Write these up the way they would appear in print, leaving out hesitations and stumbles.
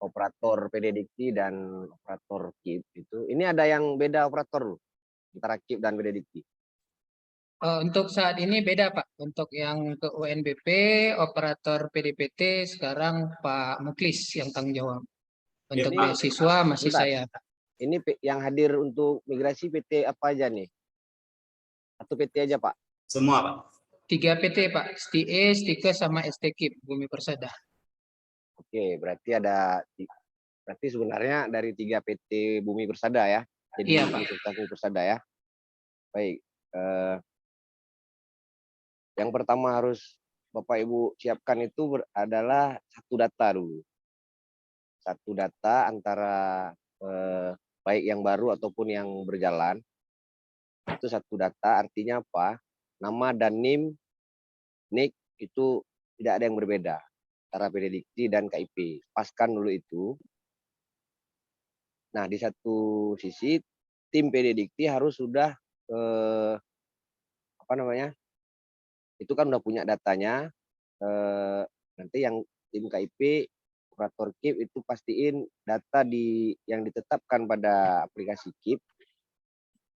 operator PD Dikti dan operator KIP itu. Ini ada yang beda operator antara KIP dan PD Dikti. Untuk saat ini beda Pak. Untuk yang ke UNBP, operator PDPT sekarang Pak Muklis yang tanggung jawab. Untuk Ini beasiswa masih bentar. saya. Ini yang hadir untuk migrasi PT apa aja nih? Atau PT aja Pak? Semua Pak. 3 PT Pak, STE, STIKE sama STKIP Bumi Persada. Oke, berarti sebenarnya dari 3 PT Bumi Persada ya. Jadi Iya, Pak. Universitas Bumi Persada ya. Baik. Yang pertama harus Bapak Ibu siapkan itu adalah satu data dulu. Satu data antara baik yang baru ataupun yang berjalan. Itu satu data artinya apa? Nama dan NIM, NIK itu tidak ada yang berbeda antara PD Dikti dan KIP. Paskan dulu itu. Nah, di satu sisi tim PD Dikti harus sudah itu kan udah punya datanya. Nanti yang tim KIP operator KIP itu pastiin data yang ditetapkan pada aplikasi KIP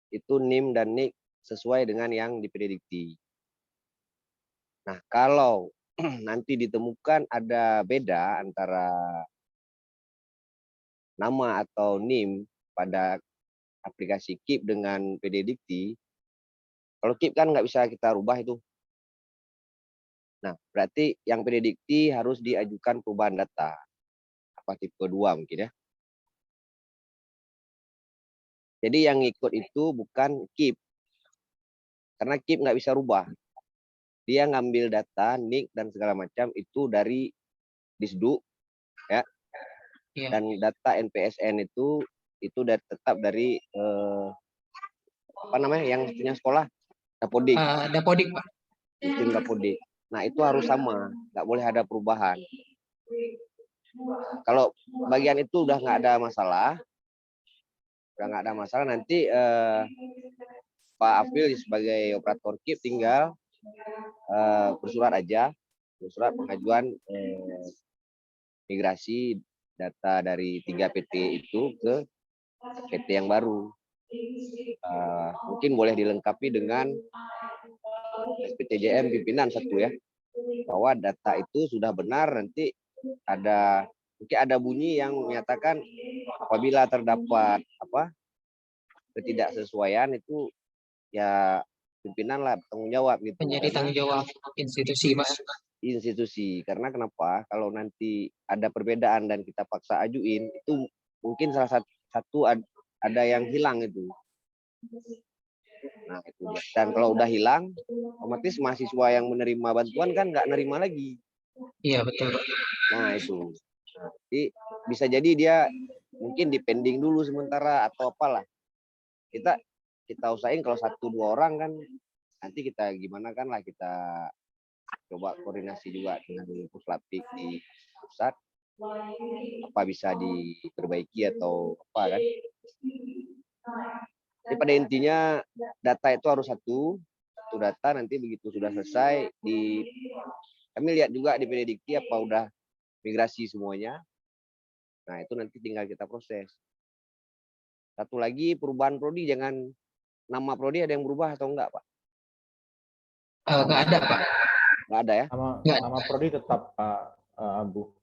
itu NIM dan NIK sesuai dengan yang diprediksi. Nah, kalau nanti ditemukan ada beda antara nama atau NIM pada aplikasi KIP dengan PDDikti, kalau KIP kan nggak bisa kita rubah itu. Nah, berarti yang PDDikti harus diajukan perubahan data. Apa tipe 2 mungkin ya. Jadi yang ikut itu bukan KIP. Karena KIP nggak bisa rubah. Dia ngambil data, NIK, dan segala macam itu dari Disdu, ya. Dan data NPSN itu tetap dari yang punya sekolah Dapodik. Dapodik Pak. Sistem Dapodik. Nah itu harus sama, nggak boleh ada perubahan. Kalau bagian itu udah nggak ada masalah, nanti Pak Afil sebagai operator KIP tinggal bersurat aja, bersurat pengajuan migrasi data dari 3 PT itu ke PT yang baru. Mungkin boleh dilengkapi dengan SPTJM pimpinan 1 ya, bahwa data itu sudah benar. Nanti mungkin ada bunyi yang menyatakan apabila terdapat ketidaksesuaian itu ya pimpinan lah tanggung jawab gitu. Menjadi tanggung jawab institusi Mas. Institusi, karena kenapa? Kalau nanti ada perbedaan dan kita paksa ajuin, itu mungkin salah satu ada yang hilang itu. Nah itu dia. Dan kalau udah hilang, otomatis mahasiswa yang menerima bantuan kan nggak nerima lagi. Iya betul. Nah itu. Jadi bisa jadi dia mungkin dipending dulu sementara atau apalah. Kita usahain kalau 1-2 orang kan nanti kita gimana kan lah, kita coba koordinasi juga dengan Puslapik di pusat apa bisa diperbaiki atau apa kan. Jadi pada intinya data itu harus satu data. Nanti begitu sudah selesai kami lihat juga di PDDikti apa udah migrasi semuanya. Nah itu nanti tinggal kita proses. Satu lagi perubahan prodi, jangan nama prodi ada yang berubah atau enggak Pak? Nggak ada Pak. Nggak ada ya? Nama prodi tetap Pak Abu.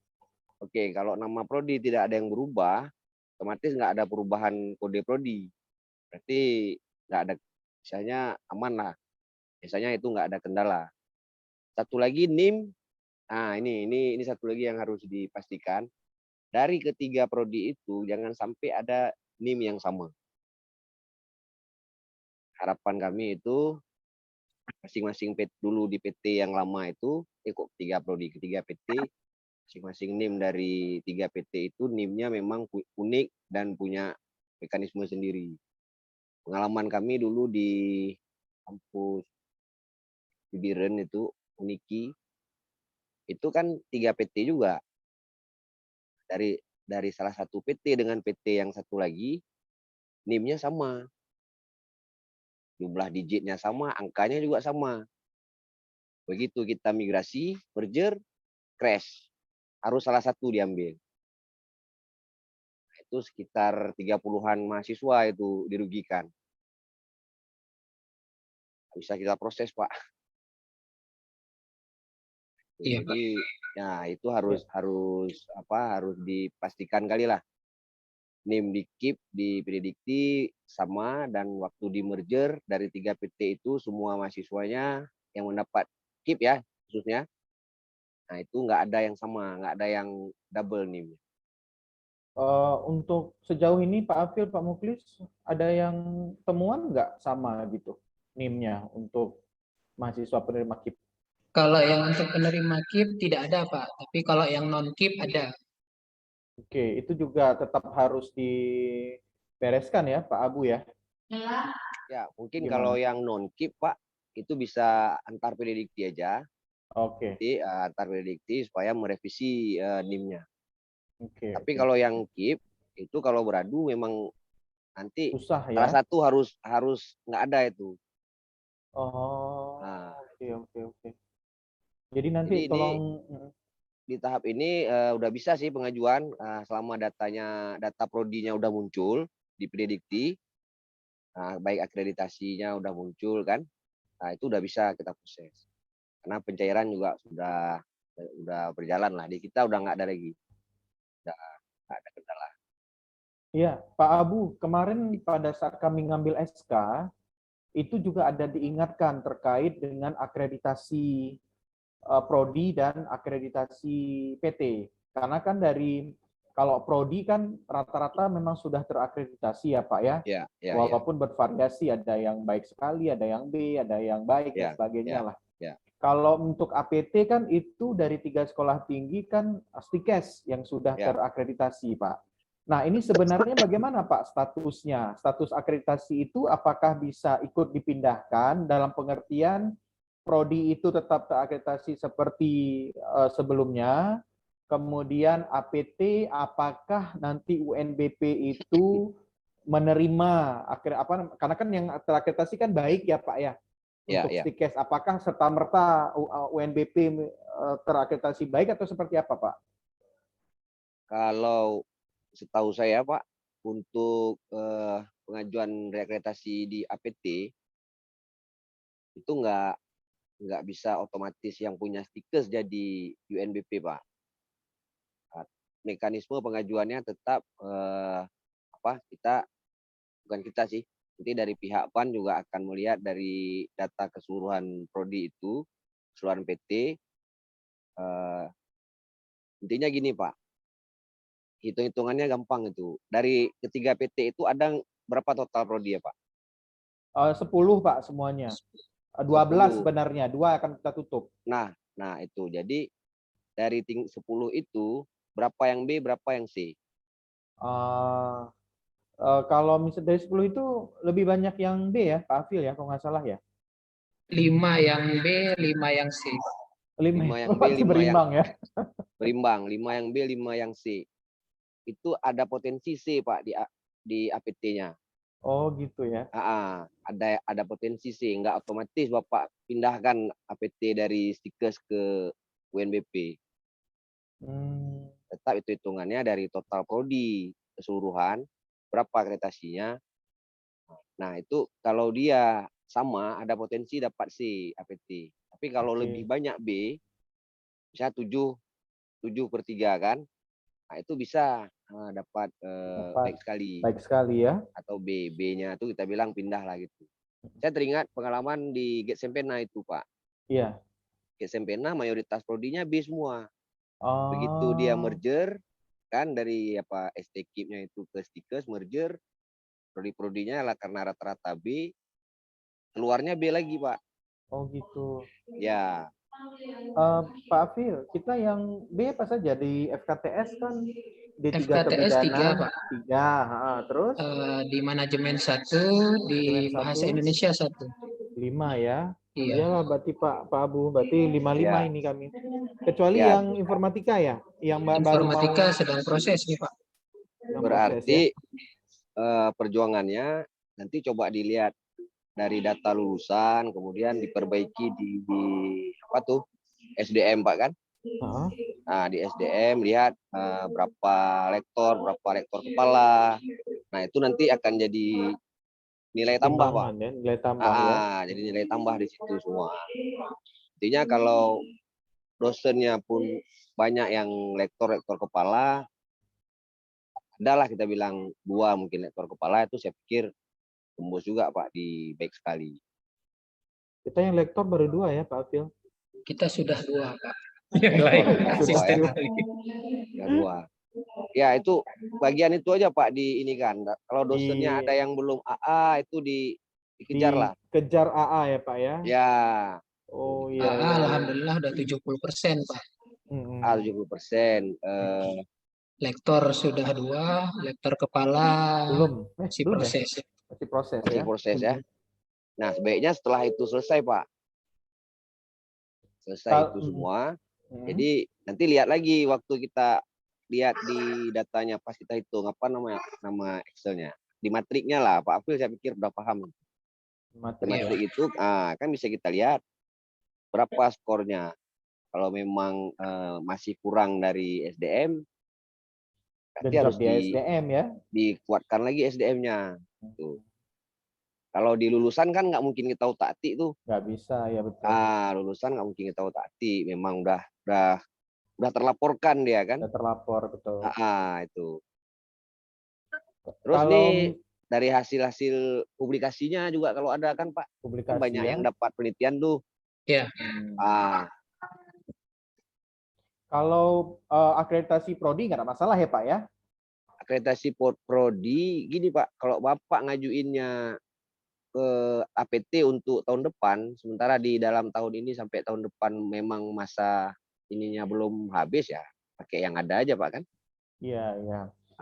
Oke, kalau nama prodi tidak ada yang berubah, otomatis nggak ada perubahan kode prodi. Berarti nggak ada, misalnya aman lah. Biasanya itu nggak ada kendala. Satu lagi NIM. Nah ini satu lagi yang harus dipastikan. Dari ketiga prodi itu jangan sampai ada NIM yang sama. Harapan kami itu masing-masing dulu di PT yang lama itu ikut 3 prodi, ketiga PT, masing-masing NIM dari 3 PT itu NIM-nya memang unik dan punya mekanisme sendiri. Pengalaman kami dulu di kampus di Biren itu Uniki itu kan 3 PT juga. Dari salah satu PT dengan PT yang satu lagi NIM-nya sama. Jumlah digitnya sama, angkanya juga sama. Begitu kita migrasi, merger, crash. Harus salah satu diambil. itu sekitar 30-an mahasiswa itu dirugikan. Bisa kita proses, Pak. Iya, Pak. Jadi ya itu harus dipastikan kali lah. NIM di KIP di Predikti sama, dan waktu di merger dari 3 PT itu semua mahasiswanya yang mendapat KIP ya khususnya. Nah itu nggak ada yang sama, nggak ada yang double NIM. Untuk sejauh ini Pak Afil, Pak Muklis, ada yang temuan nggak sama gitu NIM-nya untuk mahasiswa penerima KIP? Kalau yang untuk penerima KIP tidak ada, Pak. Tapi kalau yang non KIP ada. Oke, itu juga tetap harus dibereskan ya Pak Abu ya? Ya mungkin kalau Gimana? yang non KIP Pak itu bisa antar Predikti aja. Oke, Jadi antar Predikti supaya merevisi NIM-nya. oke, Tapi oke. kalau yang KIP itu kalau beradu memang nanti Susah ya? salah satu harus nggak ada itu. Oh, Nah, oke, oke, oke. Jadi nanti jadi ini tolong, di tahap ini udah bisa sih pengajuan selama data prodinya udah muncul di Predikti, baik akreditasinya udah muncul kan, nah itu udah bisa kita proses. Karena pencairan juga udah berjalan lah, di kita udah nggak ada lagi, udah nggak ada kendala. ya Pak Abu, kemarin pada saat kami ngambil SK, itu juga ada diingatkan terkait dengan akreditasi prodi dan akreditasi PT. Karena kan kalau prodi kan rata-rata memang sudah terakreditasi ya Pak ya. Ya, ya, ya, Walaupun bervariasi, ada yang baik sekali, ada yang B, ada yang baik dan ya, sebagainya ya, lah. ya, Kalau untuk APT kan itu dari 3 sekolah tinggi kan STIKES yang sudah ya. terakreditasi Pak. Nah ini sebenarnya bagaimana Pak statusnya? Status akreditasi itu apakah bisa ikut dipindahkan dalam pengertian prodi itu tetap terakreditasi seperti sebelumnya, kemudian APT apakah nanti UNBP itu menerima karena kan yang terakreditasi kan baik ya Pak ya Ya, untuk ya. STIKES, apakah serta merta UNBP terakreditasi baik atau seperti apa Pak? Kalau setahu saya Pak, untuk pengajuan reakreditasi di APT itu nggak bisa otomatis yang punya stikers jadi UNBP Pak. Mekanisme pengajuannya tetap kita, bukan kita sih, nanti dari pihak PAN juga akan melihat dari data keseluruhan prodi itu, keseluruhan PT. Intinya gini Pak, hitung-hitungannya gampang itu. Dari ketiga PT itu ada berapa total prodi ya Pak? 10 Pak semuanya. 12 10. sebenarnya, 2 akan kita tutup. Nah itu. Jadi dari 10 itu berapa yang B, berapa yang C? Kalau misalnya dari 10 itu lebih banyak yang B ya, Pak Afil ya, kalau nggak salah ya. 5 yang B, 5 yang C. 5 5 yang B, pasti 5 yang berimbang ya. berimbang. 5 yang B, 5 yang C. Itu ada potensi C Pak di APT-nya. Oh gitu ya. Ada potensi C, nggak otomatis Bapak pindahkan APT dari Stikers ke UNBP. Tetap itu hitungannya dari total prodi keseluruhan, berapa akreditasinya. Nah itu kalau dia sama, ada potensi dapat C APT. Tapi kalau lebih banyak B, misalnya 7/3 kan, nah itu bisa dapat baik sekali. Baik sekali ya. Atau B-nya itu kita bilang pindah lah gitu. Saya teringat pengalaman di Get Sempena itu Pak. Iya. Get Sempena mayoritas prodinya B semua. Begitu dia Oh, merger kan dari ST-KIP-nya itu ke Stikers merger, prodi-prodinya lah karena rata-rata B, keluarnya B lagi Pak. oh gitu. Ya, Pak Afil, kita yang B apa saja di FKTS kan D3 FKTS 3, kebidanan Pak. 3, terus Di manajemen 1, manajemen di bahasa 1 Indonesia 1. 5 ya. Iya. Iyalah berarti Pak Abu, berarti 55 ya, ini kami. Kecuali ya. yang informatika ya, yang baru mau Informatika sedang proses nih, Pak. yang proses ya. Berarti perjuangannya nanti coba dilihat dari data lulusan, kemudian diperbaiki di SDM Pak kan. Nah, di SDM lihat berapa lektor kepala. Nah, itu nanti akan jadi nilai tambah, Pak. Timbangan ya, nilai tambah ya. Jadi nilai tambah di situ semua. Artinya kalau dosennya pun banyak yang lektor kepala, adalah kita bilang 2 mungkin lektor kepala, itu saya pikir tembus juga, Pak, di baik sekali. Kita yang lektor baru 2 ya Pak Afil. Kita sudah 2, Pak. Yang lain Sudah asisten ya. kali. Ya, 2. Ya, itu bagian itu aja, Pak, di ini kan. Kalau dosennya ada yang belum AA itu dikejar lah. Dikejar AA ya Pak ya. Ya. Oh iya. AA alhamdulillah udah 70%, Pak. 70%. Lektor sudah 2, lektor kepala Belum. masih Belum ya? proses. Masih proses Masih ya. proses ya. Nah, sebaiknya setelah itu selesai, Pak. Selesai itu semua. Jadi nanti lihat lagi waktu kita lihat di datanya pas kita hitung apa nama Excelnya. Di matriknya lah, Pak Afil saya pikir udah paham. Matrik itu kan bisa kita lihat berapa skornya. Kalau memang masih kurang dari SDM, berarti harus di SDM ya. Dikuatkan lagi SDM-nya. Tuh. Kalau di lulusan kan nggak mungkin kita utak-atik tuh. Nggak bisa ya betul. Lulusan nggak mungkin kita utak-atik. Memang udah terlaporkan dia kan. Udah terlapor betul. Itu. Terus nih dari hasil publikasinya juga kalau ada kan Pak. Publikasi banyak ya. yang dapat penelitian tuh. Ya. Kalau akreditasi prodi nggak ada masalah ya Pak ya? Akreditasi prodi gini Pak, kalau Bapak ngajuinnya ke APT untuk tahun depan, sementara di dalam tahun ini sampai tahun depan memang masa ininya belum habis ya, pakai yang ada aja Pak kan? Iya, iya.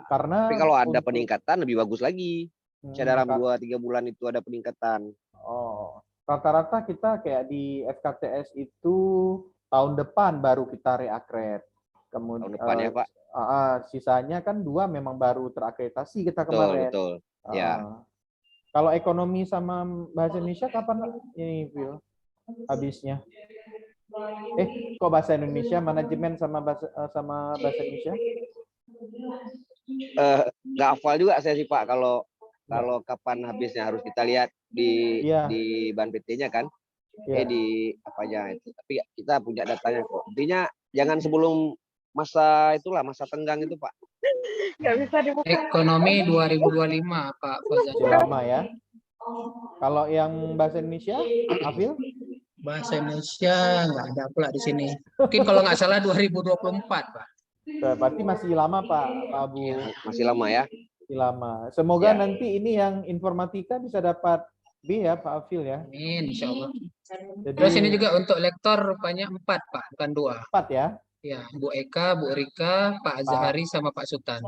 Karena tapi kalau ada peningkatan lebih bagus lagi. Bisa dalam 2-3 bulan itu ada peningkatan. Oh, rata-rata kita kayak di FKTS itu tahun depan baru kita reakred. Kemudian tahun depan ya Pak. Sisanya kan 2 memang baru terakreditasi kita kemarin. Betul. Ya. Kalau ekonomi sama bahasa Indonesia kapan ini, Phil? Habisnya? Kok bahasa Indonesia, manajemen sama bahasa Indonesia? Nggak hafal juga saya sih Pak kalau kapan habisnya, harus kita lihat di ban PT-nya kan. Di apa aja itu. Tapi kita punya datanya kok. Intinya jangan sebelum masa tenggang itu Pak. Ekonomi 2025 Pak Fauzan. Lama ya. Kalau yang bahasa Indonesia, Afil? Bahasa Indonesia nggak ada pula di sini. Mungkin kalau nggak salah 2024 Pak. Berarti masih lama Pak Abu. Ya, masih lama ya. Masih lama. Semoga nanti ini yang informatika bisa dapat B ya Pak Afil ya. Amin, insya Allah. Jadi, terus ini juga untuk lektor rupanya 4 Pak, bukan 2. 4 ya? Ya, Bu Eka, Bu Rika, Pak Azhari sama Pak Sultan.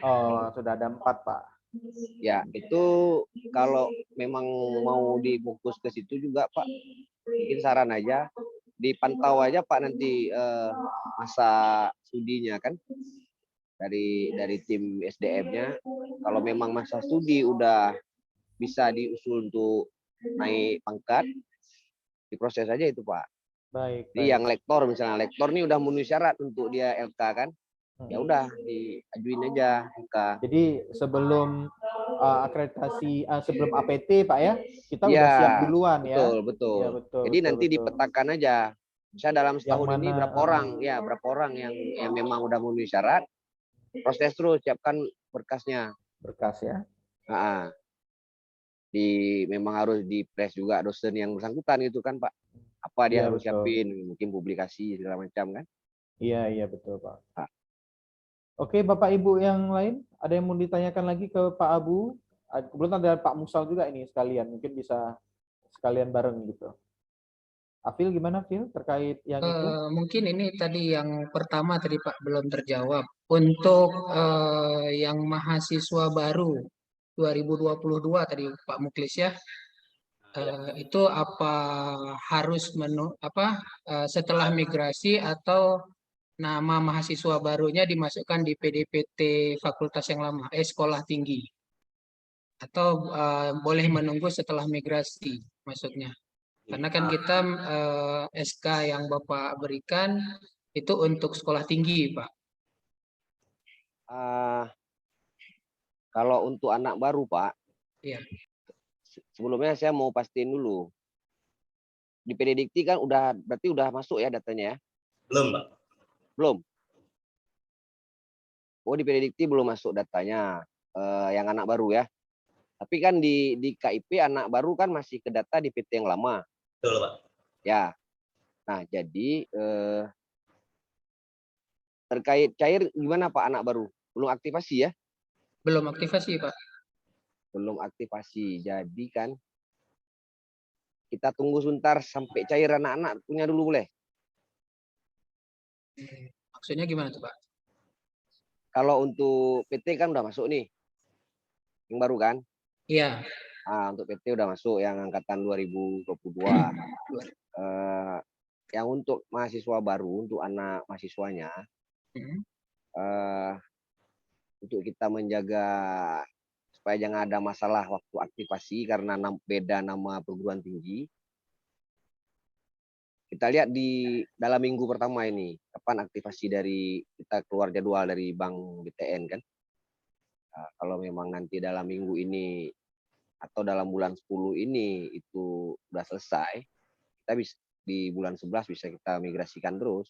Oh, sudah ada 4 Pak. Ya, itu kalau memang mau difokus ke situ juga Pak, mungkin saran aja dipantau aja Pak nanti masa studinya kan dari tim SDM-nya. Kalau memang masa studi udah bisa diusul untuk naik pangkat, diproses aja itu Pak. Baik. Jadi yang lektor misalnya, lektor nih udah memenuhi syarat untuk dia LK kan, ya udah diajuin aja LK. Jadi sebelum akreditasi, sebelum APT Pak ya, kita udah siap duluan ya. Betul. Ya, betul. Jadi nanti dipetakan aja. Misalnya dalam setahun ini berapa orang yang memang udah memenuhi syarat, proses terus, siapkan berkasnya. Berkas ya. Memang harus di-press juga dosen yang bersangkutan gitu kan Pak. Apa dia harus siapin, mungkin publikasi segala macam kan. Iya betul Pak. Oke Bapak Ibu yang lain, ada yang mau ditanyakan lagi ke Pak Abu? Kebetulan ada Pak Musal juga ini sekalian, mungkin bisa sekalian bareng gitu. Afil gimana Phil terkait yang itu? Mungkin ini tadi yang pertama tadi Pak belum terjawab. Untuk yang mahasiswa baru 2022 tadi Pak Muklis ya, itu apa harus setelah migrasi atau nama mahasiswa barunya dimasukkan di PDPT fakultas yang lama, sekolah tinggi, atau boleh menunggu setelah migrasi maksudnya? Karena kan kita SK yang Bapak berikan Itu untuk sekolah tinggi, Pak. Kalau untuk anak baru, Pak, Iya. sebelumnya saya mau pastiin dulu. Di PD Dikti kan berarti udah masuk ya datanya ya? Belum, Pak. Belum. Oh, di PD Dikti belum masuk datanya, yang anak baru ya. Tapi kan di KIP anak baru kan masih ke data di PT yang lama. Betul, Pak. Ya. Nah, jadi terkait cair gimana Pak anak baru? Belum aktivasi ya? Belum aktivasi, Pak. Belum aktivasi. Jadi kan kita tunggu sebentar sampai cair anak-anak punya dulu boleh? Maksudnya gimana tuh, Pak? Kalau untuk PT kan udah masuk nih. Yang baru kan? Iya. Untuk PT udah masuk yang angkatan 2022. Yang untuk mahasiswa baru, untuk anak mahasiswanya, untuk kita menjaga supaya jangan ada masalah waktu aktivasi karena beda nama perguruan tinggi. Kita lihat di dalam minggu pertama ini, kapan aktivasi dari kita keluar jadwal dari Bank BTN kan. Kalau memang nanti dalam minggu ini atau dalam bulan 10 ini itu sudah selesai, kita bisa di bulan 11 bisa kita migrasikan terus.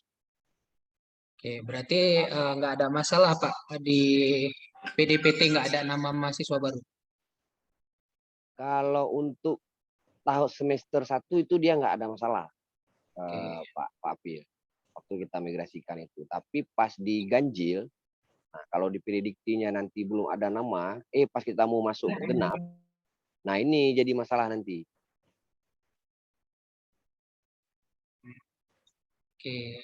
Oke, berarti nggak ada masalah, Pak, di PDPT nggak ada nama mahasiswa baru. Kalau untuk tahun semester 1 itu dia nggak ada masalah. Pak Apil, waktu kita migrasikan itu. Tapi pas di ganjil, nah kalau di prediktinya nanti belum ada nama, pas kita mau masuk genap, nah ini jadi masalah nanti. Oke,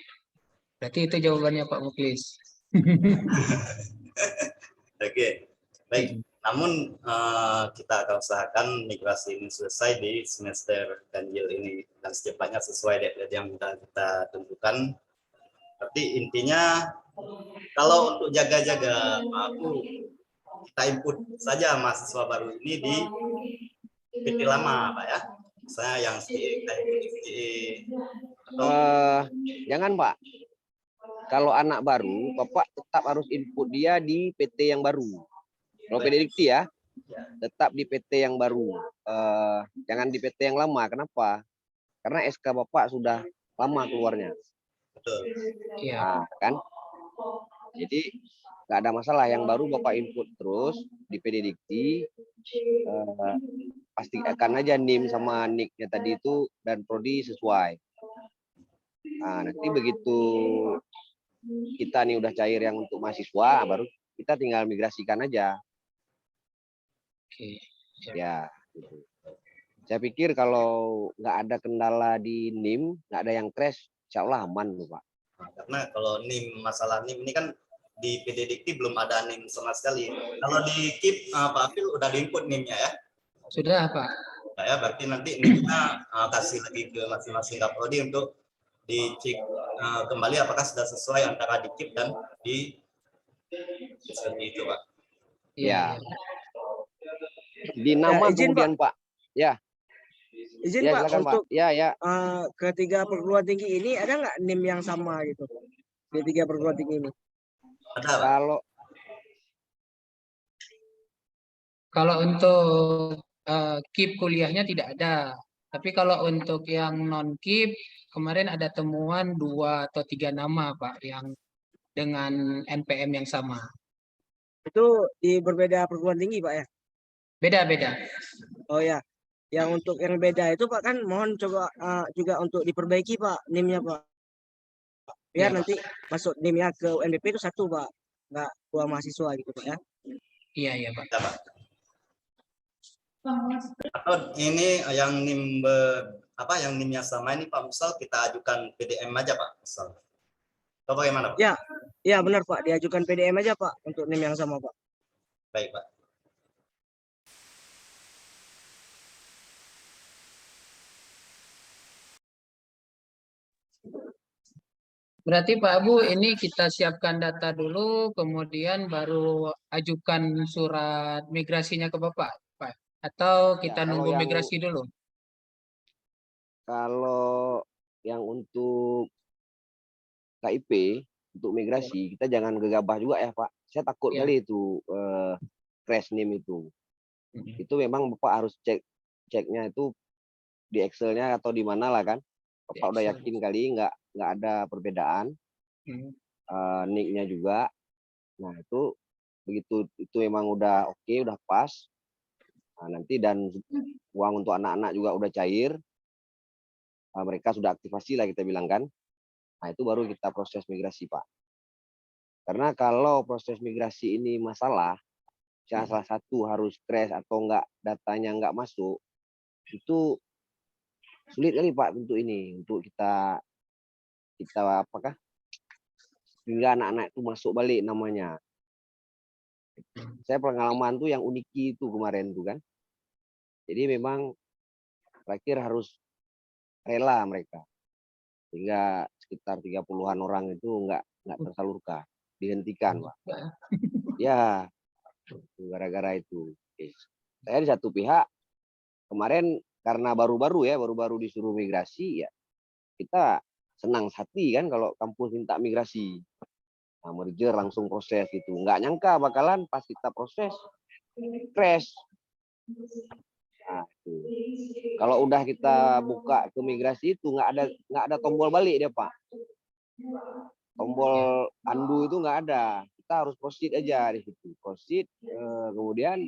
berarti itu jawabannya Pak Muklis. Oke, baik. Namun kita akan usahakan migrasi ini selesai di semester ganjil ini dan secepatnya sesuai deadline yang kita tentukan. Tapi intinya kalau untuk jaga-jaga aku kita input saja mahasiswa baru ini di PT lama, Pak ya. Misalnya yang jangan Pak. Kalau anak baru, Bapak tetap harus input dia di PT yang baru. Kalau PD Dikti ya, tetap di PT yang baru. Jangan di PT yang lama. Kenapa? Karena SK Bapak sudah lama keluarnya. Betul. Iya. Kan? Jadi nggak ada masalah. Yang baru Bapak input terus di PD Dikti. Pastikan aja NIM sama NIK-nya tadi itu dan prodi sesuai. Nanti begitu kita nih udah cair yang untuk mahasiswa, baru kita tinggal migrasikan aja. Oke. Ya, gitu. Saya pikir kalau nggak ada kendala di NIM, nggak ada yang crash, insya Allah aman loh Pak. Karena kalau NIM, masalah NIM ini kan di PD Dikti belum ada NIM sama sekali. Kalau di KIP, Pak Afil udah di-input NIM-nya ya? Sudah, Pak. Nah, ya, berarti nanti NIM-nya kasih lagi ke masing-masing Kaprodi untuk dicek kembali apakah sudah sesuai antara di KIP dan di seperti itu, Pak. Ya. Di nama kemudian Pak. Ya. Izin Ya, Pak, silakan, untuk Pak. Ya. ketiga perguruan tinggi ini ada nggak NIM yang sama gitu? Di tiga perguruan tinggi ini. Ada, Pak. Kalau untuk KIP kuliahnya tidak ada. Tapi kalau untuk yang non KIP, kemarin ada temuan 2 atau 3 nama, Pak, yang dengan NPM yang sama. Itu di berbeda perguruan tinggi, Pak ya? Beda-beda. Oh ya. Yang untuk yang beda itu Pak kan mohon coba juga untuk diperbaiki Pak NIM-nya Pak. Biar Ya, nanti masuk NIM-nya ke UNBP itu satu Pak. Nggak 2 mahasiswa gitu Pak ya. Iya, Pak. Ya, Pak. Atau ini yang NIM yang NIM-nya sama ini Pak, misal kita ajukan PDM aja Pak, misal. Atau bagaimana Pak? Ya benar Pak, diajukan PDM aja Pak untuk NIM yang sama Pak. Baik Pak. Berarti Pak Abu ini kita siapkan data dulu, kemudian baru ajukan surat migrasinya ke Bapak, Pak. Atau kita nunggu migrasi dulu? Kalau yang untuk KIP untuk migrasi, kita jangan gegabah juga ya Pak. Saya takut Ya. kali itu crash name itu. Itu memang Bapak harus ceknya itu di Excel-nya atau di mana lah kan. Bapak udah Excel. yakin kali nggak ada perbedaan. Nick-nya juga. Nah itu begitu itu memang udah oke, udah pas. Nah, nanti dan uang untuk anak-anak juga udah cair. Mereka sudah aktivasi lah kita bilang kan. Nah itu baru kita proses migrasi Pak. Karena kalau proses migrasi ini masalah, salah satu harus crash atau enggak datanya enggak masuk, itu sulit kali Pak untuk kita apakah hingga anak-anak itu masuk balik namanya. Saya pengalaman tuh yang uniki itu kemarin tuh kan. Jadi memang terakhir harus rela mereka. Sehingga sekitar 30-an orang itu enggak tersalurkan, dihentikan Pak. Ya, gara-gara itu. Saya di satu pihak kemarin karena baru-baru disuruh migrasi ya kita senang hati kan kalau kampus minta migrasi. Nah, merger langsung proses gitu. Nggak nyangka bakalan pas kita proses crash. Nah, itu. Kalau udah kita buka ke migrasi itu nggak ada tombol balik dia Pak. Tombol undo itu nggak ada. Kita harus proceed aja di situ. Proceed, kemudian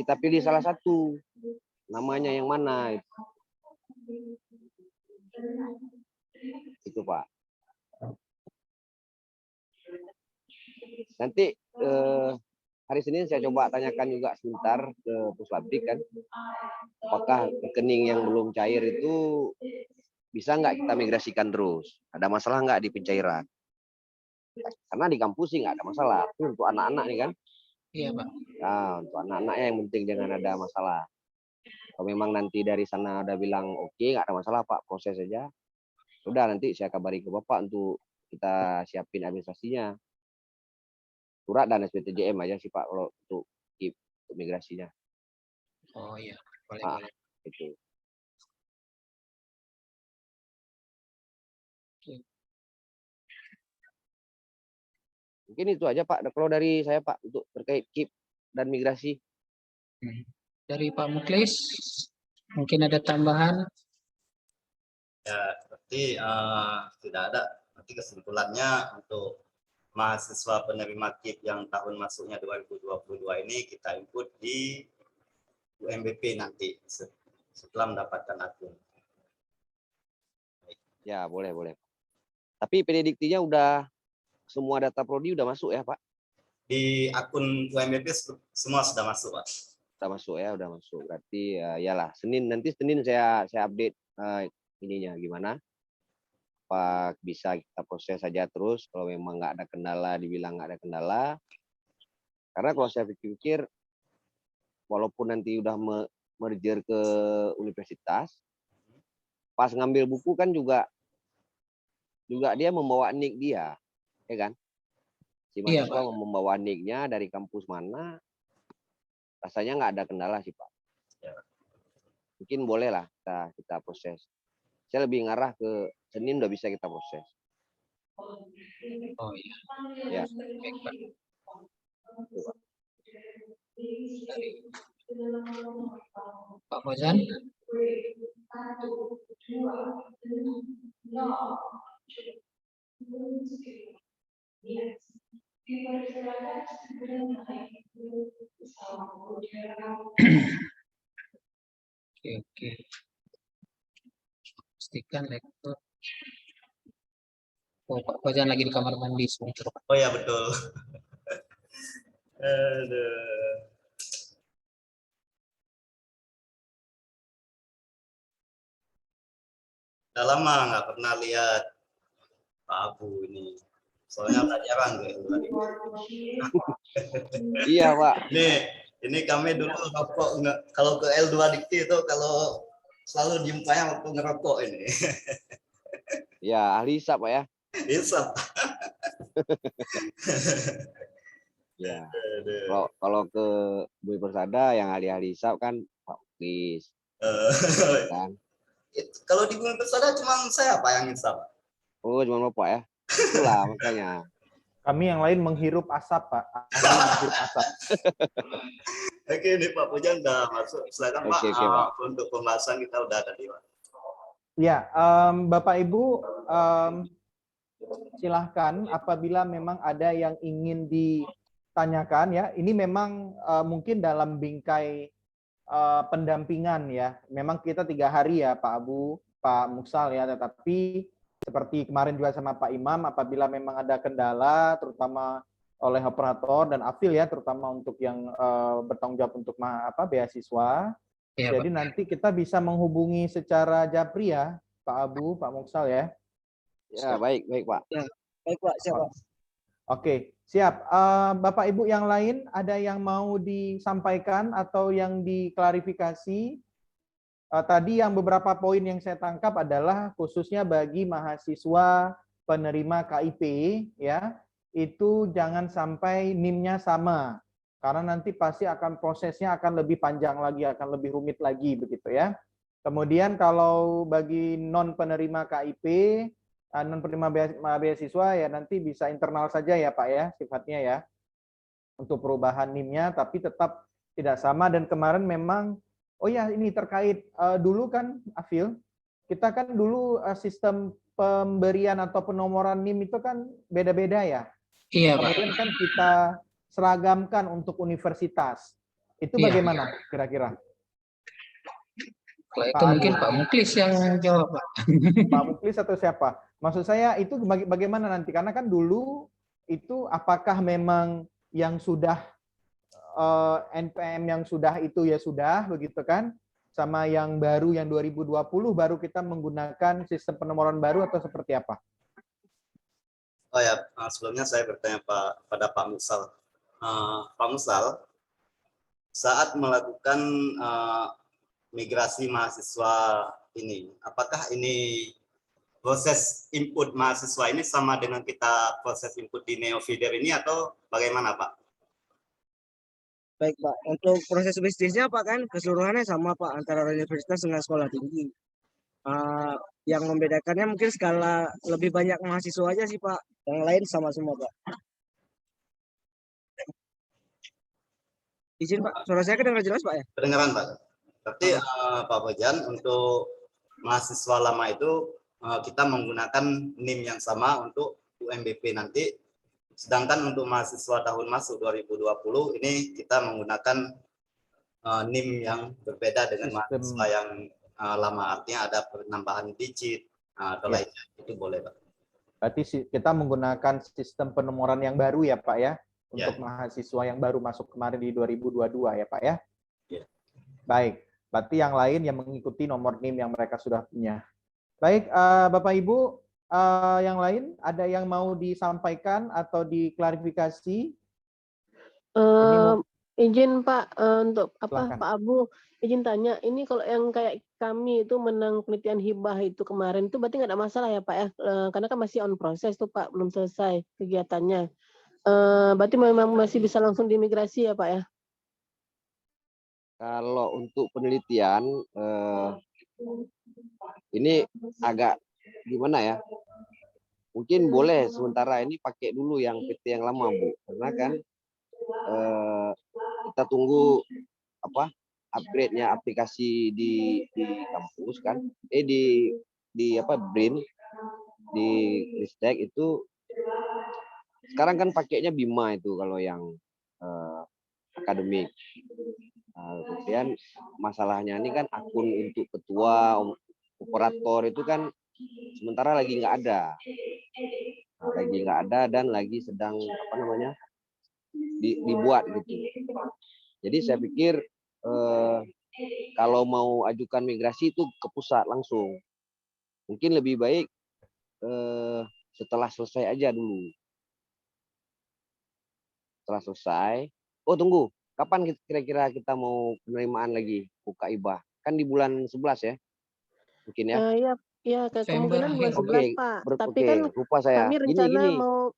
kita pilih salah satu namanya yang mana itu Pak. Nanti hari Senin saya coba tanyakan juga sebentar ke Puslapdik kan, apakah rekening yang belum cair itu bisa nggak kita migrasikan terus? Ada masalah nggak di pencairan? Karena di kampus sih nggak ada masalah. Tapi untuk anak-anak nih kan, Iya Pak. nah, untuk anak-anaknya yang penting jangan ada masalah. Kalau memang nanti dari sana ada bilang oke, nggak ada masalah Pak, proses aja. Udah nanti saya kabari ke Bapak untuk kita siapin administrasinya. Surat dan SPTJM aja sih Pak kalau untuk migrasinya. Oh iya, boleh. Itu. Mungkin itu aja Pak. Kalau dari saya Pak untuk terkait KIP dan migrasi. Dari Pak Muklis, mungkin ada tambahan? Ya, berarti tidak ada. Nanti kesimpulannya untuk mahasiswa penerima KIP yang tahun masuknya 2022 ini kita input di UMBP nanti setelah mendapatkan akun. Ya, boleh. Tapi PDDiktinya udah semua data prodi udah masuk ya Pak? Di akun UMBP semua sudah masuk Pak. Udah masuk. Berarti yalah nanti Senin saya update ininya gimana. Apa bisa kita proses saja terus kalau memang nggak ada kendala, dibilang nggak ada kendala. Karena kalau saya pikir walaupun nanti udah merger ke universitas, pas ngambil buku kan juga dia membawa nick dia, ya kan? Si Iya, mahasiswa membawa nicknya dari kampus mana, rasanya nggak ada kendala sih Pak. Mungkin boleh lah kita proses. Saya lebih ngarah ke Senin udah bisa kita proses. Oh iya. Ya. Baik, Pak. Pak Fauzan. Oke. Pastikan lektor. Oh, Pak Fauzan lagi di kamar mandi sebentar. Oh ya betul. Aduh. Udah lama nggak pernah lihat Pak Abu ini. Soalnya tak jarang ke L2. Iya Pak. Ini kami dulu rokok kalau ke L2 Dikti itu kalau selalu jumpanya waktu ngerokok ini. Ya ahli hisap Pak ya. Hisap. Ya. Kalau ke Bui Persada yang ahli hisap kan Pak Muklis. Kan? Kalau di Bumi Persada cuma saya Pak yang hisap. Oh cuma Bapak ya. Itulah makanya. Kami yang lain menghirup asap, Pak. Ahli menghirup asap. Oke, ini Pak Pujan udah masuk. Silakan Pak, Oke, Pak. untuk pembahasan kita udah ada di Pak. Ya, Bapak Ibu, silahkan apabila memang ada yang ingin ditanyakan ya. Ini memang mungkin dalam bingkai pendampingan ya. Memang kita 3 hari ya Pak Abu, Pak Muksal ya. Tetapi seperti kemarin juga sama Pak Imam, apabila memang ada kendala, terutama oleh operator dan afil ya, terutama untuk yang bertanggung jawab untuk beasiswa. Iya, Jadi Pak. nanti kita bisa menghubungi secara japri ya, Pak Abu, Pak Muksal ya. Ya, baik, Pak. Baik Pak, siap Pak. Oke, siap. Bapak Ibu yang lain ada yang mau disampaikan atau yang diklarifikasi? Tadi yang beberapa poin yang saya tangkap adalah khususnya bagi mahasiswa penerima KIP ya, itu jangan sampai NIM-nya sama. Karena nanti pasti akan prosesnya akan lebih panjang lagi, akan lebih rumit lagi begitu ya. Kemudian kalau bagi non penerima KIP, non penerima beasiswa ya nanti bisa internal saja ya Pak ya sifatnya ya untuk perubahan NIM-nya, tapi tetap tidak sama. Dan kemarin memang oh ya ini terkait dulu kan Afil, kita kan dulu sistem pemberian atau penomoran NIM itu kan beda-beda ya. Iya, Pak. Kemudian kan kita seragamkan untuk universitas. Itu Iya. bagaimana kira-kira? Kalau itu Pak mungkin Abu. Pak Muklis yang jawab, Pak. Pak Muklis atau siapa? Maksud saya itu bagaimana nanti? Karena kan dulu itu apakah memang yang sudah NPM yang sudah itu ya sudah begitu kan? Sama yang baru yang 2020 baru kita menggunakan sistem penomoran baru atau seperti apa? Oh ya, sebelumnya saya bertanya pada Pak Musal. Pak Musal, saat melakukan migrasi mahasiswa ini, apakah ini proses input mahasiswa ini sama dengan kita proses input di Neofeeder ini atau bagaimana Pak? Baik Pak, untuk proses bisnisnya Pak kan keseluruhannya sama Pak antara universitas dengan sekolah tinggi. Yang membedakannya mungkin skala lebih banyak mahasiswa aja sih Pak. Yang lain sama semua Pak. Izin Pak, suara saya kedengar jelas Pak ya? Kedengaran Pak. Berarti Pak Bojan, untuk mahasiswa lama itu kita menggunakan NIM yang sama untuk UMBP nanti. Sedangkan untuk mahasiswa tahun masuk 2020 ini kita menggunakan NIM yang berbeda dengan mahasiswa yang lama. Artinya ada penambahan digit atau lainnya. Itu boleh Pak. Berarti kita menggunakan sistem penomoran yang baru ya Pak ya? Untuk Ya. mahasiswa yang baru masuk kemarin di 2022 ya Pak ya? Ya. Baik, berarti yang lain yang mengikuti nomor NIM yang mereka sudah punya. Baik, Bapak Ibu, yang lain ada yang mau disampaikan atau diklarifikasi? Izin Pak, untuk Silakan. Pak Abu, izin tanya, ini kalau yang kayak kami itu menang penelitian hibah itu kemarin itu berarti nggak ada masalah ya Pak ya? Karena kan masih on proses tuh Pak, belum selesai kegiatannya. Berarti memang masih bisa langsung diimigrasi ya Pak ya? Kalau untuk penelitian ini agak gimana ya? Mungkin boleh sementara ini pakai dulu yang PT yang lama Bu, karena kan kita tunggu upgrade-nya aplikasi di kampus kan, di BRIN di Ristek itu sekarang kan pakainya Bima itu kalau yang akademik. Kemudian masalahnya ini kan akun untuk ketua operator itu kan sementara lagi nggak ada, dan lagi sedang dibuat gitu. Jadi saya pikir kalau mau ajukan migrasi itu ke pusat langsung, mungkin lebih baik setelah selesai aja dulu. Setelah selesai, tunggu, kapan kira-kira kita mau penerimaan lagi buka IBAH? Kan di bulan 11 ya, mungkin ya? Iya, kemungkinan bulan 11 Pak. Tapi kan lupa saya. Kami rencana mau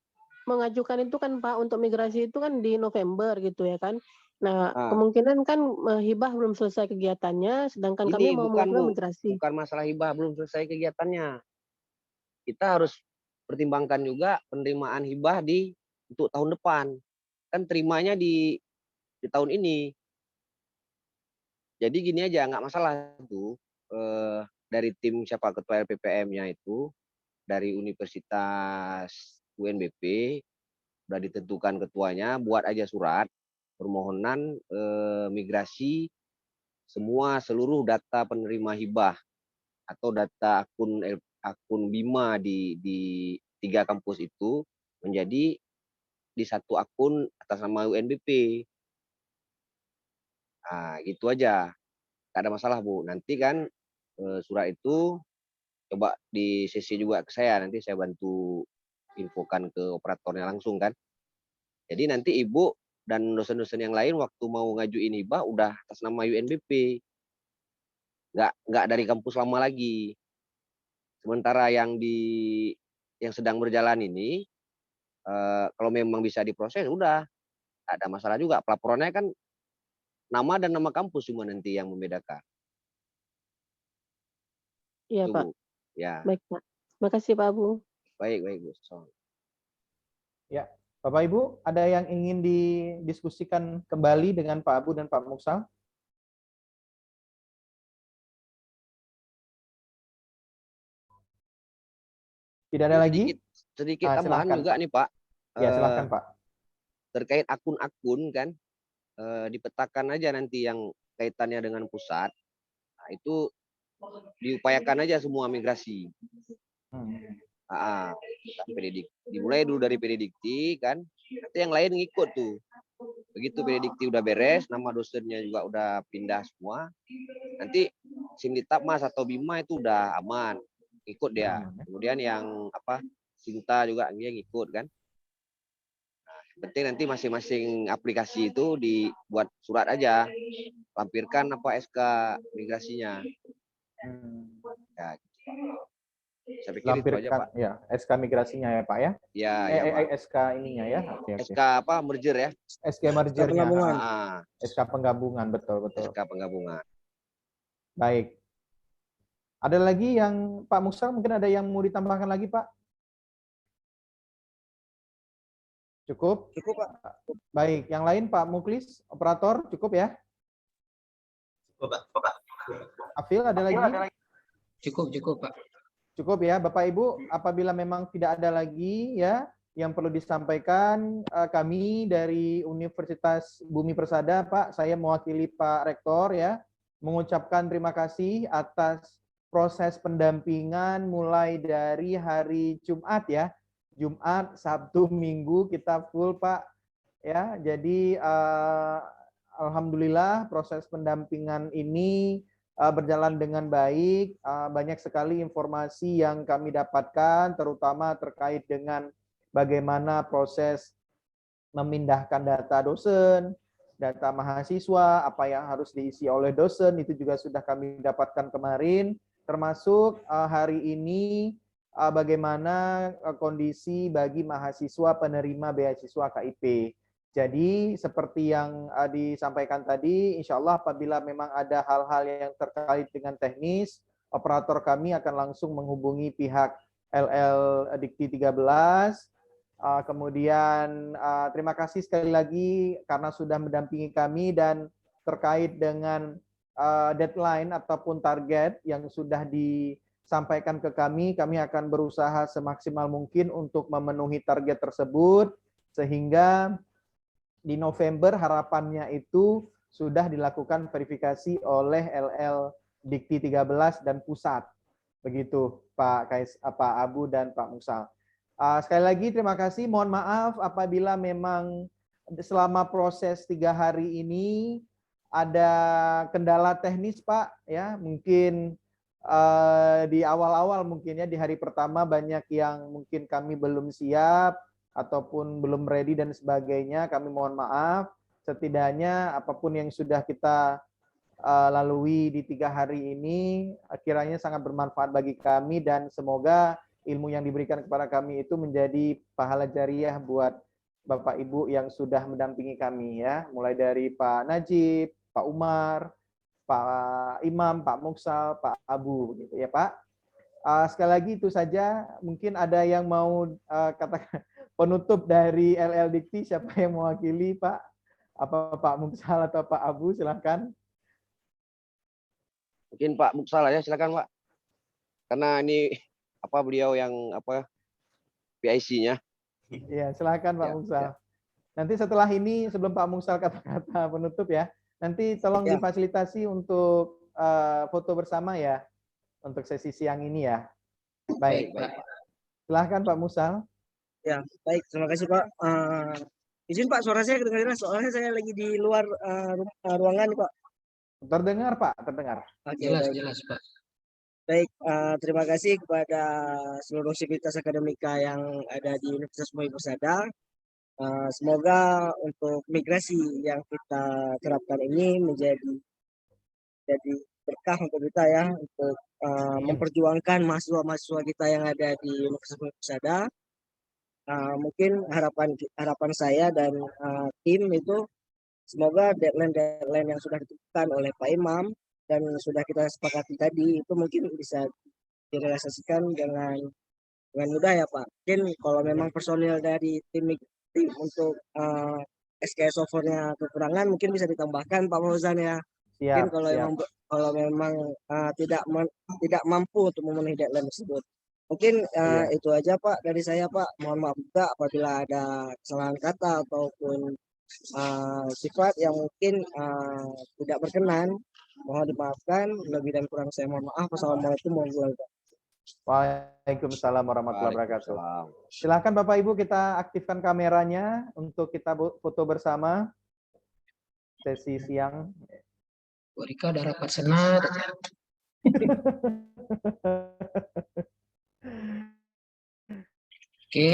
mengajukan itu kan Pak untuk migrasi itu kan di November gitu ya kan. Nah, kemungkinan kan hibah belum selesai kegiatannya, sedangkan kami mau melakukan migrasi. Bukan masalah hibah belum selesai kegiatannya. Kita harus pertimbangkan juga penerimaan hibah untuk tahun depan. Kan terimanya di tahun ini. Jadi gini aja, nggak masalah tuh dari tim siapa ketua LPPM-nya itu dari Universitas UNBP udah ditentukan ketuanya, buat aja surat permohonan migrasi semua seluruh data penerima hibah atau data akun Bima di 3 kampus itu menjadi di satu akun atas nama UNBP. Nah, gitu aja. Gak ada masalah, Bu. Nanti kan surat itu coba di CC juga ke saya, nanti saya bantu infokan ke operatornya langsung kan. Jadi nanti Ibu dan dosen-dosen yang lain waktu mau ngajuin hibah udah atas nama UNBP. Nggak dari kampus lama lagi. Sementara yang sedang berjalan ini kalau memang bisa diproses udah nggak ada masalah juga. Pelaporannya kan nama dan nama kampus cuma nanti yang membedakan. Iya, Itu, Pak. Bu. Ya, Baik, Pak. Makasih, Pak Abu. baik Bu. Ya, Bapak Ibu, ada yang ingin didiskusikan kembali dengan Pak Abu dan Pak Muksal? Tidak ada lagi? Sedikit tambahan Silahkan, juga Pak. nih Pak. Ya, silahkan Pak. Terkait akun-akun kan, dipetakan aja nanti yang kaitannya dengan pusat. Nah, itu diupayakan aja semua migrasi. Dimulai dulu dari Pedidikti kan, nanti yang lain ngikut tuh. Begitu Pedidikti udah beres, nama dosennya juga udah pindah semua, nanti Simditapmas atau Bima itu udah aman, ikut dia. Kemudian yang Sinta juga dia ngikut kan. Nah, penting nanti masing-masing aplikasi itu dibuat surat aja, lampirkan SK migrasinya. Ya, saya pikir Lampirkan, itu aja Pak. Ya, SK migrasinya ya Pak ya? Ya, ya Pak. SK ininya ya. Oke. SK merger ya? SK mergernya. penggabungan. SK penggabungan, betul. SK penggabungan. Baik. Ada lagi yang Pak Muksal, mungkin ada yang mau ditambahkan lagi Pak? Cukup? Cukup, Pak. Baik, yang lain Pak Muklis, operator, cukup ya? Cukup, Pak. Afil, ada lagi? Cukup, Pak. Cukup ya, Bapak Ibu. Apabila memang tidak ada lagi ya yang perlu disampaikan, kami dari Universitas Bumi Persada, Pak, saya mewakili Pak Rektor ya, mengucapkan terima kasih atas proses pendampingan mulai dari hari Jumat ya. Jumat, Sabtu, Minggu kita full Pak ya. Jadi alhamdulillah proses pendampingan ini berjalan dengan baik. Banyak sekali informasi yang kami dapatkan, terutama terkait dengan bagaimana proses memindahkan data dosen, data mahasiswa, apa yang harus diisi oleh dosen, itu juga sudah kami dapatkan kemarin, termasuk hari ini bagaimana kondisi bagi mahasiswa penerima beasiswa KIP. Jadi seperti yang disampaikan tadi, insya Allah apabila memang ada hal-hal yang terkait dengan teknis, operator kami akan langsung menghubungi pihak LL Dikti 13. Kemudian terima kasih sekali lagi karena sudah mendampingi kami dan terkait dengan deadline ataupun target yang sudah disampaikan ke kami akan berusaha semaksimal mungkin untuk memenuhi target tersebut sehingga di November harapannya itu sudah dilakukan verifikasi oleh LL Dikti 13 dan pusat. Begitu Pak Abu dan Pak Muksal. Sekali lagi terima kasih. Mohon maaf apabila memang selama proses 3 hari ini ada kendala teknis Pak ya, mungkin di awal-awal mungkin ya di hari pertama banyak yang mungkin kami belum siap ataupun belum ready dan sebagainya, kami mohon maaf. Setidaknya apapun yang sudah kita lalui di 3 hari ini, kiranya sangat bermanfaat bagi kami dan semoga ilmu yang diberikan kepada kami itu menjadi pahala jariah buat Bapak Ibu yang sudah mendampingi kami ya, mulai dari Pak Najib, Pak Umar, Pak Imam, Pak Muksal, Pak Abu, gitu ya Pak. Sekali lagi itu saja. Mungkin ada yang mau katakan penutup dari LL Dikti, siapa yang mewakili Pak? Apa Pak Muksal atau Pak Abu? Silahkan. Mungkin Pak Muksal aja, silakan Pak. Karena ini beliau yang PIC-nya. Ya, silakan Pak Ya, Muksal. Nanti setelah ini, sebelum Pak Muksal kata-kata penutup ya, nanti tolong Ya. difasilitasi untuk foto bersama ya, untuk sesi siang ini ya. Baik, Baik. silahkan Pak Muksal. Ya, baik. Terima kasih Pak. Izin Pak, suara saya kedengaran, soalnya saya lagi di luar ruangan nih Pak. Terdengar Pak, terdengar. Oke, Jelas, baik. jelas, Pak. Baik, terima kasih kepada seluruh sivitas akademika yang ada di Universitas Muhammad Persada. Semoga untuk migrasi yang kita terapkan ini menjadi berkah untuk kita ya, untuk memperjuangkan mahasiswa-mahasiswa kita yang ada di Universitas Muhammad Persada. Mungkin harapan saya dan tim itu semoga deadline yang sudah ditentukan oleh Pak Imam dan sudah kita sepakati tadi itu mungkin bisa direalisasikan dengan mudah ya Pak. Mungkin kalau memang personil dari tim untuk SKS offernya kekurangan mungkin bisa ditambahkan Pak Fauzan ya. Mungkin Siap, kalau memang tidak mampu untuk memenuhi deadline tersebut. Mungkin Iya. itu aja Pak dari saya Pak. Mohon maaf juga apabila ada kesalahan kata ataupun sifat yang mungkin tidak berkenan. Mohon dimaafkan. Lebih dan kurang saya mohon maaf. Wassalamualaikum warahmatullahi wabarakatuh. Waalaikumsalam warahmatullahi wabarakatuh. Waalaikumsalam. Silakan Bapak Ibu, kita aktifkan kameranya untuk kita foto bersama sesi siang. Bu Rika ada rapat senat. Oke,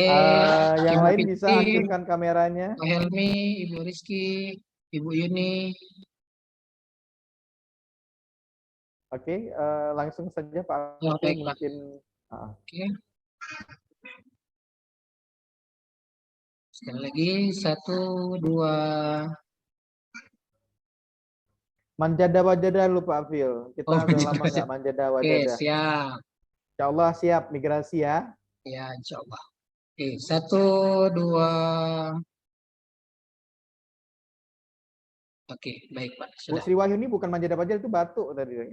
Yang Ibu lain bisa Fitri, aktifkan kameranya. Pak Helmi, Ibu Rizky, Ibu Yuni. Oke, langsung saja Pak. Oh, baik, Pak. Mungkin Oke. Sekali lagi, 1, 2. manjada wajada dulu Pak Afil. Kita Oh, udah manjada lama nggak manjada Oke, wajada. siap. Insya Allah siap migrasi ya. Ya, insya Allah. Oke, 1, 2. Oke, baik Pak. Bu Sudah. Sri Wahyuni bukan manjada wajada, itu batuk tadi.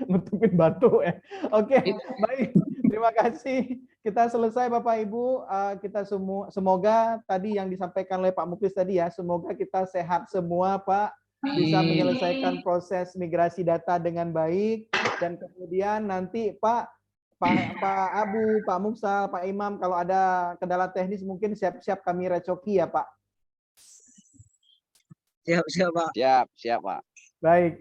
Nutupin batu ya. Oke, baik. Terima kasih. Kita selesai Bapak Ibu. Kita semoga tadi yang disampaikan oleh Pak Muklis tadi ya, semoga kita sehat semua Pak, bisa menyelesaikan proses migrasi data dengan baik, dan kemudian nanti Pak Abu, Pak Muksal, Pak Imam, kalau ada kendala teknis mungkin siap-siap kami recoki ya Pak. Siap Pak. Siap Pak. Baik.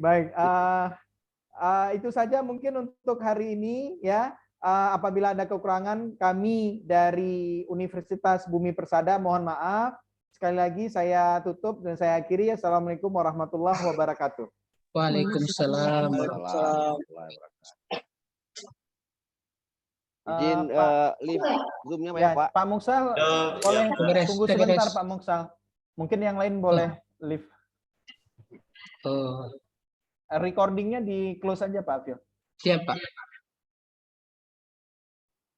Itu saja mungkin untuk hari ini ya. Apabila ada kekurangan, kami dari Universitas Bumi Persada mohon maaf. Sekali lagi saya tutup dan saya akhiri. Assalamualaikum warahmatullahi wabarakatuh. Waalaikumsalam. Waalaikumsalam. Izin live Zoom-nya ya, Pak. Pak Muksal boleh tunggu sebentar Pak Muksal. Mungkin yang lain boleh live. Oh. Recordingnya di close aja Pak Afil. Siap Pak.